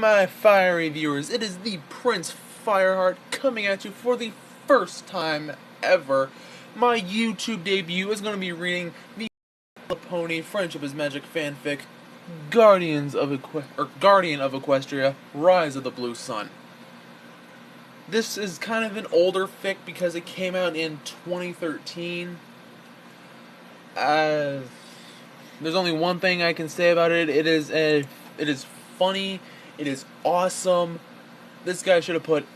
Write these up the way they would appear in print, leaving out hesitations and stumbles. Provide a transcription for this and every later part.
my fiery viewers, it is the Prince Fireheart coming at you for the first time ever. My YouTube debut is going to be reading the Pony Friendship is Magic fanfic, Guardian of Equestria, Rise of the Blue Sun. This is kind of an older fic because it came out in 2013. There's only one thing I can say about it. It is funny. It is awesome. This guy should have put,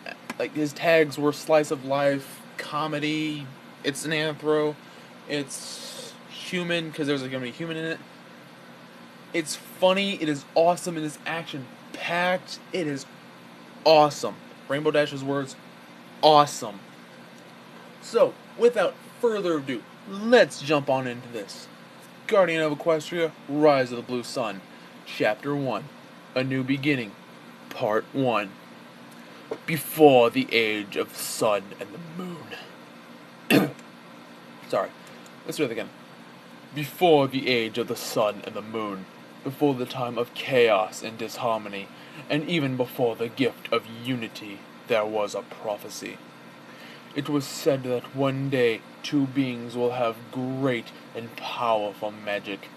his tags were slice of life, comedy. It's an anthro. It's human because there's gonna be human in it. It's funny. It is awesome. It is action packed. It is awesome. Rainbow Dash's words, awesome. So, without further ado, let's jump on into this. Guardian of Equestria, Rise of the Blue Sun, Chapter 1, A New Beginning, Part 1. Before the age of the sun and the moon. Sorry, let's do it again. Before the age of the sun and the moon, before the time of chaos and disharmony, and even before the gift of unity, there was a prophecy. It was said that one day two beings will have great and powerful magic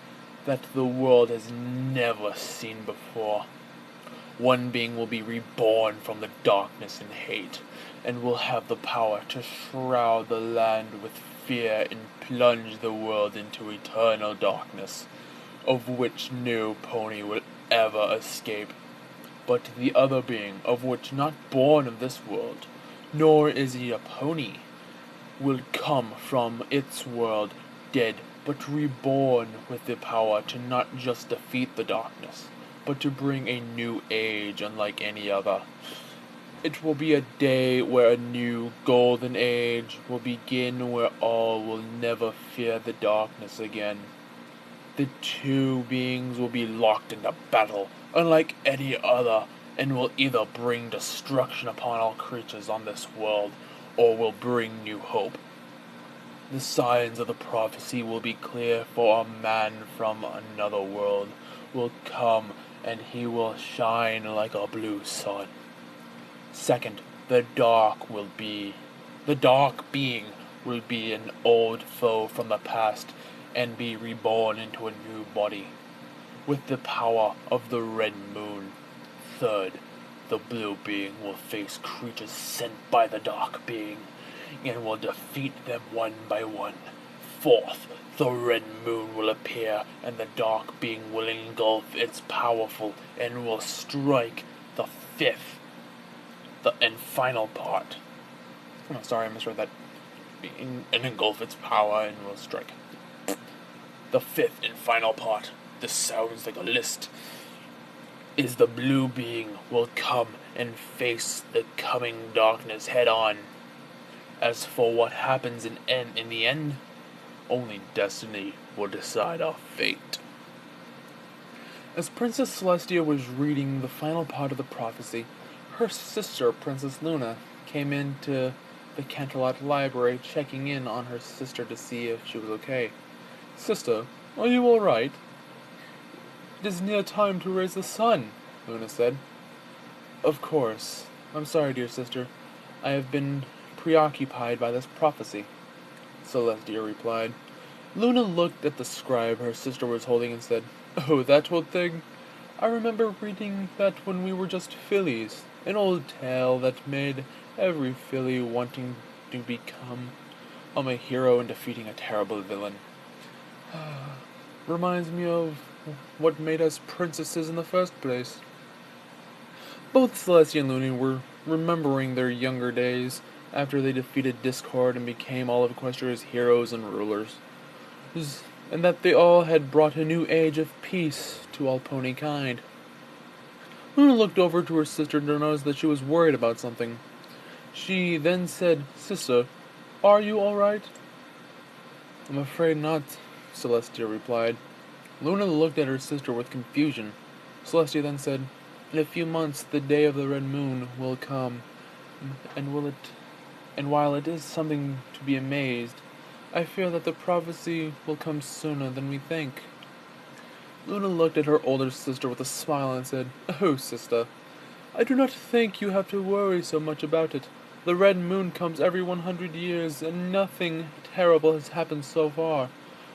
that the world has never seen before. One being will be reborn from the darkness and hate, and will have the power to shroud the land with fear and plunge the world into eternal darkness, of which no pony will ever escape. But the other being, of which not born of this world, nor is he a pony, will come from its world dead, but reborn with the power to not just defeat the darkness, but to bring a new age unlike any other. It will be a day where a new golden age will begin, where all will never fear the darkness again. The two beings will be locked into battle, unlike any other, and will either bring destruction upon all creatures on this world, or will bring new hope. The signs of the prophecy will be clear, for a man from another world will come, and he will shine like a blue sun. Second, the dark being will be an old foe from the past, and be reborn into a new body, with the power of the red moon. Third, the blue being will face creatures sent by the dark being, and will defeat them one by one. Fourth, the red moon will appear, and the dark being will engulf its powerful, and will strike the fifth, and final part. Oh, sorry, I misread that. And engulf its power, and will strike. The fifth and final part, this sounds like a list, is the blue being will come and face the coming darkness head on. As for what happens in the end, only destiny will decide our fate. As Princess Celestia was reading the final part of the prophecy, her sister, Princess Luna, came into the Canterlot Library, checking in on her sister to see if she was okay. "Sister, are you all right?" "It is near time to raise the sun," Luna said. "Of course. I'm sorry, dear sister. I have been preoccupied by this prophecy," Celestia replied. Luna looked at the scribe her sister was holding and said, "Oh, that old thing? I remember reading that when we were just fillies. An old tale that made every filly wanting to become a hero and defeating a terrible villain. Reminds me of what made us princesses in the first place." Both Celestia and Luna were remembering their younger days after they defeated Discord and became all of Equestria's heroes and rulers, and that they all had brought a new age of peace to all pony kind. Luna looked over to her sister to notice that she was worried about something. She then said, "Sister, are you all right?" "I'm afraid not," Celestia replied. Luna looked at her sister with confusion. Celestia then said, "In a few months the day of the red moon will come, and while it is something to be amazed, I fear that the prophecy will come sooner than we think." Luna looked at her older sister with a smile and said, "Oh, sister, I do not think you have to worry so much about it. The red moon comes every 100 years, and nothing terrible has happened so far.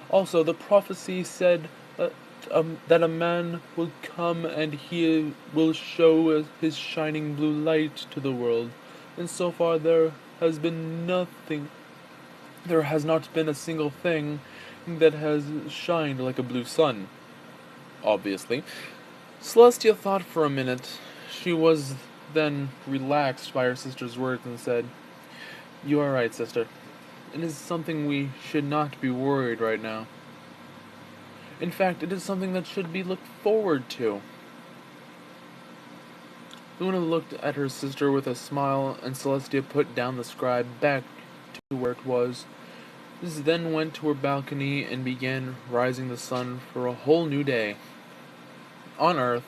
Also, the prophecy said that a man will come and he will show his shining blue light to the world. And so far there has been nothing. There has not been a single thing that has shined like a blue sun. Obviously. Celestia thought for a minute. She was then relaxed by her sister's words and said, "You are right, sister. It is something we should not be worried right now. In fact, it is something that should be looked forward to." Luna looked at her sister with a smile, and Celestia put down the scribe back to where it was. This then went to her balcony and began rising the sun for a whole new day. On Earth,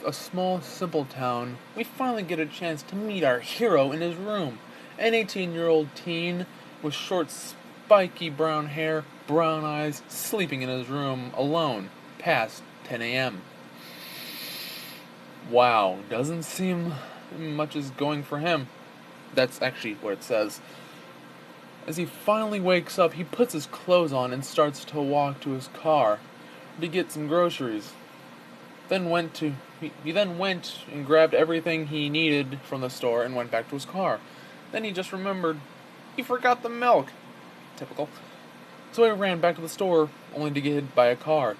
a small, simple town, we finally get a chance to meet our hero in his room. An 18-year-old teen with short, spiky brown hair, brown eyes, sleeping in his room alone, past 10 a.m. Wow, doesn't seem much is going for him. That's actually what it says. As he finally wakes up, he puts his clothes on and starts to walk to his car to get some groceries. He then went and grabbed everything he needed from the store and went back to his car. Then he just remembered he forgot the milk. Typical. So he ran back to the store, only to get hit by a car.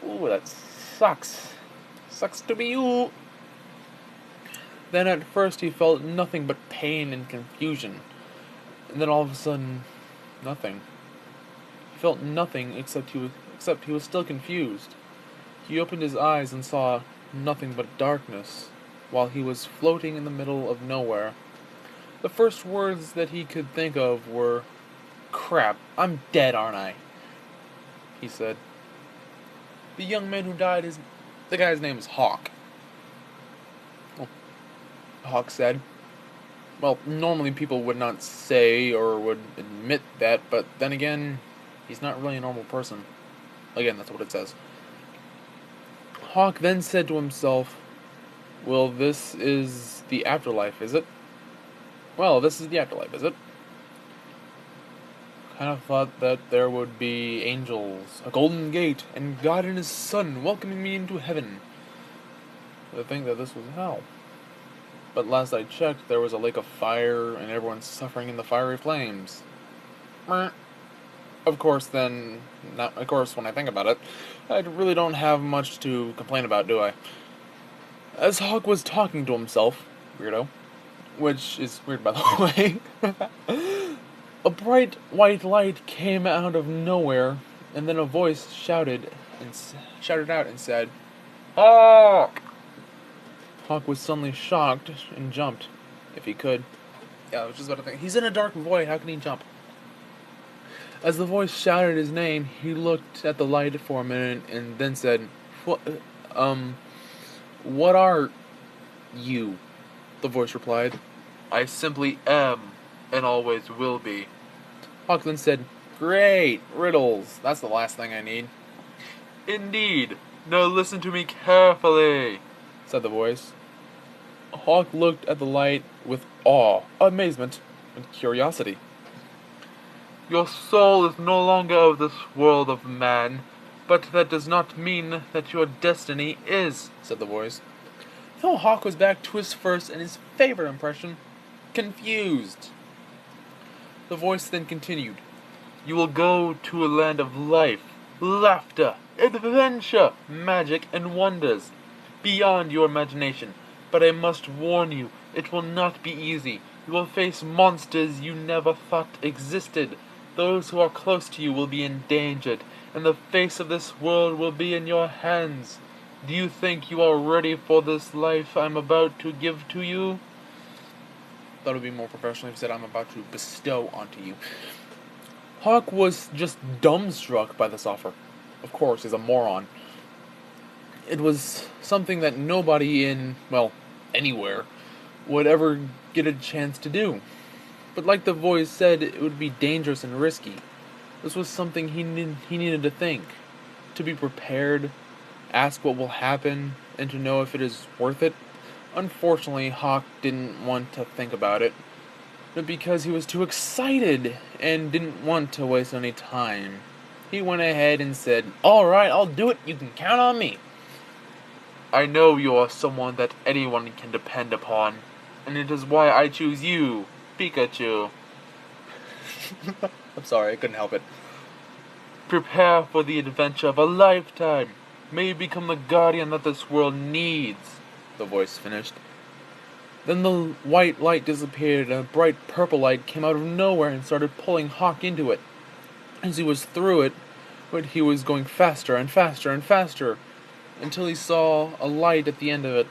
Ooh, that sucks. Sucks to be you. Then at first he felt nothing but pain and confusion. And then all of a sudden, nothing. He felt nothing except he was still confused. He opened his eyes and saw nothing but darkness, while he was floating in the middle of nowhere. The first words that he could think of were, "Crap, I'm dead, aren't I?" he said. The young man who died the guy's name is Hawk. Well, Hawk said. Well, normally people would not say or would admit that, but then again, he's not really a normal person. Again, that's what it says. Hawk then said to himself, "Well, this is the afterlife, is it? Well, this is the afterlife, is it? Kind of thought that there would be angels, a golden gate, and God and his Son welcoming me into heaven. I think that this was hell. But last I checked, there was a lake of fire, and everyone's suffering in the fiery flames. Meh. Of course, when I think about it, I really don't have much to complain about, do I?" As Hawk was talking to himself, weirdo, which is weird by the way, a bright white light came out of nowhere, and then a voice shouted out and said, "Hawk!" Hawk was suddenly shocked and jumped, if he could. Yeah, I was just about to think, he's in a dark void, how can he jump? As the voice shouted his name, he looked at the light for a minute and then said, What are you?" The voice replied, "I simply am, and always will be." Hawk then said, "Great, riddles. That's the last thing I need." "Indeed. Now listen to me carefully," said the voice. Hawk looked at the light with awe, amazement, and curiosity. "Your soul is no longer of this world of man, but that does not mean that your destiny is," said the voice. Though Hawk was back to his first and his favorite impression, confused. The voice then continued, "You will go to a land of life, laughter, adventure, magic, and wonders, beyond your imagination. But I must warn you, it will not be easy. You will face monsters you never thought existed. Those who are close to you will be endangered, and the face of this world will be in your hands. Do you think you are ready for this life I'm about to give to you?" Thought it would be more professional if he said, "I'm about to bestow onto you." Hawk was just dumbstruck by this offer. Of course, he's a moron. It was something that nobody anywhere, would ever get a chance to do. But like the voice said, it would be dangerous and risky. This was something he needed to think, to be prepared, ask what will happen, and to know if it is worth it. Unfortunately, Hawk didn't want to think about it, but because he was too excited and didn't want to waste any time, he went ahead and said, "Alright, I'll do it, you can count on me. I know you are someone that anyone can depend upon, and it is why I choose you, Pikachu." I'm sorry, I couldn't help it. "Prepare for the adventure of a lifetime. May you become the guardian that this world needs," the voice finished. Then the white light disappeared and a bright purple light came out of nowhere and started pulling Hawk into it. As he was through it, but he was going faster and faster and faster, until he saw a light at the end of it.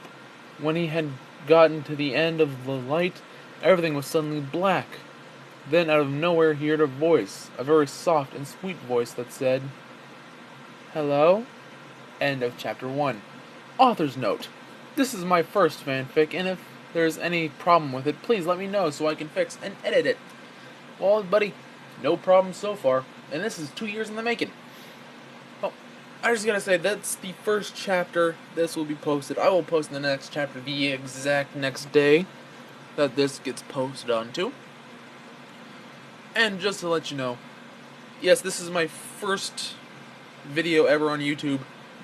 When he had gotten to the end of the light, everything was suddenly black. Then out of nowhere he heard a voice, a very soft and sweet voice that said, "Hello?" End of chapter 1. Author's note. This is my first fanfic, and if there's any problem with it, please let me know so I can fix and edit it. Well, buddy, no problem so far, and this is 2 years in the making. Oh, I just gotta say, that's the first chapter. This will be posted. I will post the next chapter the exact next day that this gets posted onto. And just to let you know, yes, this is my first video ever on YouTube.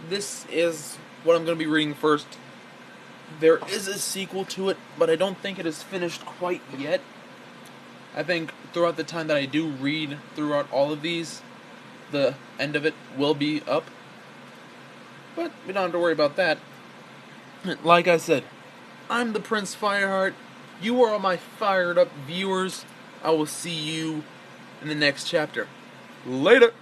This is what I'm going to be reading first. There is a sequel to it, but I don't think it is finished quite yet. I think throughout the time that I do read throughout all of these, the end of it will be up. But we don't have to worry about that. Like I said, I'm the Prince Fireheart. You are all my fired up viewers. I will see you in the next chapter. Later!